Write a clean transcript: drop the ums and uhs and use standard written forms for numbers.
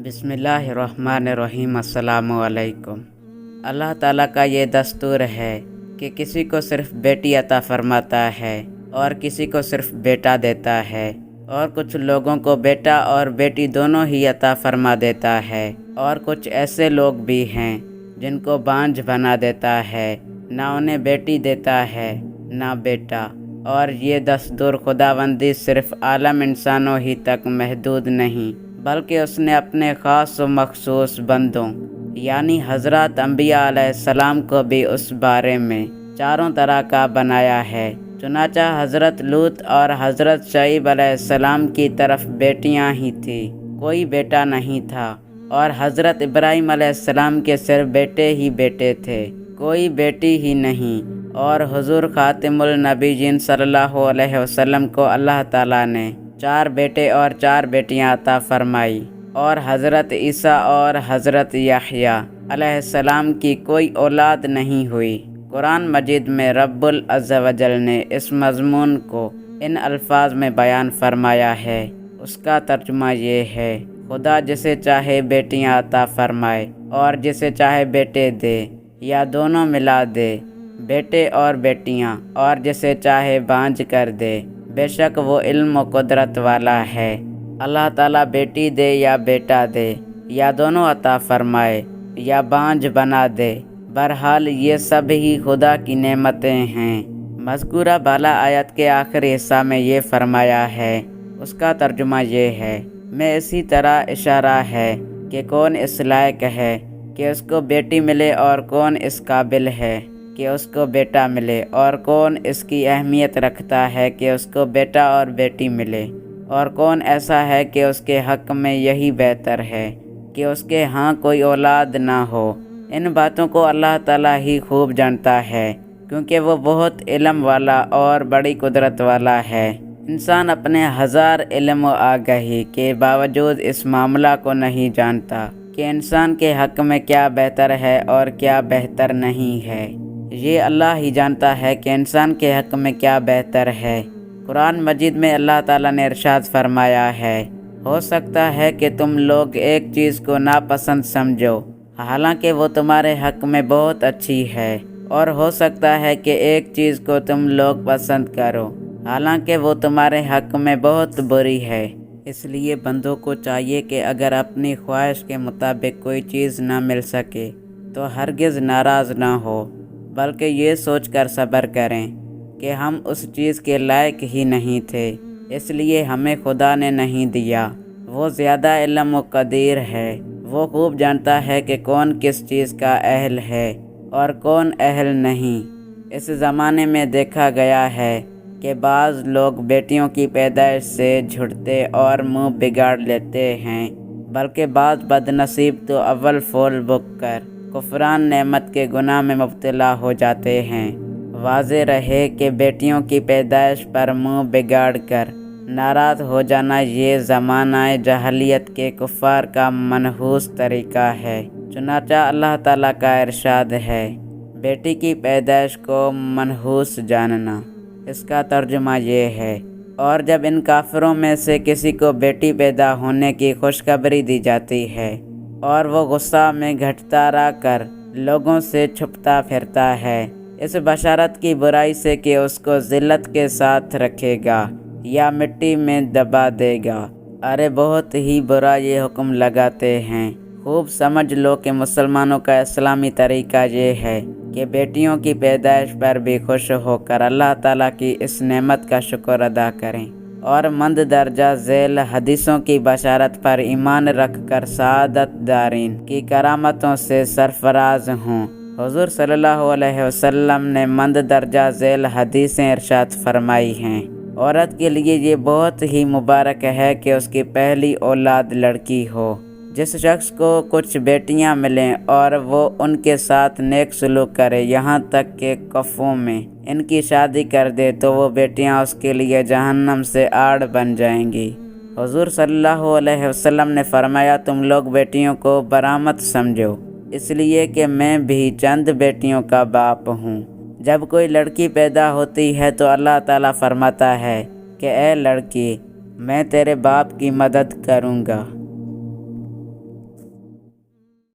بسم اللہ الرحمن الرحیم۔ السلام علیکم۔ اللہ تعالیٰ کا یہ دستور ہے کہ کسی کو صرف بیٹی عطا فرماتا ہے اور کسی کو صرف بیٹا دیتا ہے، اور کچھ لوگوں کو بیٹا اور بیٹی دونوں ہی عطا فرما دیتا ہے، اور کچھ ایسے لوگ بھی ہیں جن کو بانجھ بنا دیتا ہے، نہ انہیں بیٹی دیتا ہے نہ بیٹا۔ اور یہ دستور خداوندی صرف عالم انسانوں ہی تک محدود نہیں، بلکہ اس نے اپنے خاص و مخصوص بندوں یعنی حضرات انبیاء علیہ السلام کو بھی اس بارے میں چاروں طرح کا بنایا ہے۔ چنانچہ حضرت لوط اور حضرت شعیب علیہ السلام کی طرف بیٹیاں ہی تھیں، کوئی بیٹا نہیں تھا، اور حضرت ابراہیم علیہ السلام کے صرف بیٹے ہی بیٹے تھے، کوئی بیٹی ہی نہیں۔ اور حضور خاتم النبیین صلی اللہ علیہ وسلم کو اللہ تعالیٰ نے 4 بیٹے اور 4 بیٹیاں عطا فرمائی، اور حضرت عیسیٰ اور حضرت یحییٰ علیہ السلام کی کوئی اولاد نہیں ہوئی۔ قرآن مجید میں رب العز و جل نے اس مضمون کو ان الفاظ میں بیان فرمایا ہے۔ اس کا ترجمہ یہ ہے: خدا جسے چاہے بیٹیاں عطا فرمائے اور جسے چاہے بیٹے دے یا دونوں ملا دے، بیٹے اور بیٹیاں، اور جسے چاہے بانجھ کر دے، بے شک وہ علم و قدرت والا ہے۔ اللہ تعالیٰ بیٹی دے یا بیٹا دے یا دونوں عطا فرمائے یا بانجھ بنا دے، بہرحال یہ سب ہی خدا کی نعمتیں ہیں۔ مذکورہ بالا آیت کے آخری حصہ میں یہ فرمایا ہے، اس کا ترجمہ یہ ہے: میں اسی طرح اشارہ ہے کہ کون اس لائق ہے کہ اس کو بیٹی ملے اور کون اس قابل ہے کہ اس کو بیٹا ملے، اور کون اس کی اہمیت رکھتا ہے کہ اس کو بیٹا اور بیٹی ملے، اور کون ایسا ہے کہ اس کے حق میں یہی بہتر ہے کہ اس کے ہاں کوئی اولاد نہ ہو۔ ان باتوں کو اللہ تعالیٰ ہی خوب جانتا ہے، کیونکہ وہ بہت علم والا اور بڑی قدرت والا ہے۔ انسان اپنے ہزار علم و آگہی کے باوجود اس معاملہ کو نہیں جانتا کہ انسان کے حق میں کیا بہتر ہے اور کیا بہتر نہیں ہے۔ یہ اللہ ہی جانتا ہے کہ انسان کے حق میں کیا بہتر ہے۔ قرآن مجید میں اللہ تعالیٰ نے ارشاد فرمایا ہے: ہو سکتا ہے کہ تم لوگ ایک چیز کو ناپسند سمجھو، حالانکہ وہ تمہارے حق میں بہت اچھی ہے، اور ہو سکتا ہے کہ ایک چیز کو تم لوگ پسند کرو، حالانکہ وہ تمہارے حق میں بہت بری ہے۔ اس لیے بندوں کو چاہیے کہ اگر اپنی خواہش کے مطابق کوئی چیز نہ مل سکے تو ہرگز ناراض نہ ہو، بلکہ یہ سوچ کر صبر کریں کہ ہم اس چیز کے لائق ہی نہیں تھے، اس لیے ہمیں خدا نے نہیں دیا۔ وہ زیادہ علم و قدیر ہے، وہ خوب جانتا ہے کہ کون کس چیز کا اہل ہے اور کون اہل نہیں۔ اس زمانے میں دیکھا گیا ہے کہ بعض لوگ بیٹیوں کی پیدائش سے جھڑتے اور منہ بگاڑ لیتے ہیں، بلکہ بعض بد نصیب تو اول پھول بک کر کفران نعمت کے گناہ میں مبتلا ہو جاتے ہیں۔ واضح رہے کہ بیٹیوں کی پیدائش پر منہ بگاڑ کر ناراض ہو جانا یہ زمانہ جاہلیت کے کفار کا منحوس طریقہ ہے۔ چنانچہ اللہ تعالیٰ کا ارشاد ہے: بیٹی کی پیدائش کو منحوس جاننا۔ اس کا ترجمہ یہ ہے: اور جب ان کافروں میں سے کسی کو بیٹی پیدا ہونے کی خوشخبری دی جاتی ہے اور وہ غصہ میں گھٹتا کر لوگوں سے چھپتا پھرتا ہے اس بشارت کی برائی سے کہ اس کو ذلت کے ساتھ رکھے گا یا مٹی میں دبا دے گا، ارے بہت ہی برا یہ حکم لگاتے ہیں۔ خوب سمجھ لو کہ مسلمانوں کا اسلامی طریقہ یہ ہے کہ بیٹیوں کی پیدائش پر بھی خوش ہو کر اللہ تعالیٰ کی اس نعمت کا شکر ادا کریں، اور مند درجہ ذیل حدیثوں کی بشارت پر ایمان رکھ کر سعادت دارین کی کرامتوں سے سرفراز ہوں۔ حضور صلی اللہ علیہ وسلم نے مند درجہ ذیل حدیثیں ارشاد فرمائی ہیں: عورت کے لیے یہ بہت ہی مبارک ہے کہ اس کی پہلی اولاد لڑکی ہو۔ جس شخص کو کچھ بیٹیاں ملیں اور وہ ان کے ساتھ نیک سلوک کرے، یہاں تک کہ کفوں میں ان کی شادی کر دے، تو وہ بیٹیاں اس کے لیے جہنم سے آڑ بن جائیں گی۔ حضور صلی اللہ علیہ وسلم نے فرمایا: تم لوگ بیٹیوں کو برامت سمجھو، اس لیے کہ میں بھی چند بیٹیوں کا باپ ہوں۔ جب کوئی لڑکی پیدا ہوتی ہے تو اللہ تعالیٰ فرماتا ہے کہ اے لڑکی، میں تیرے باپ کی مدد کروں گا۔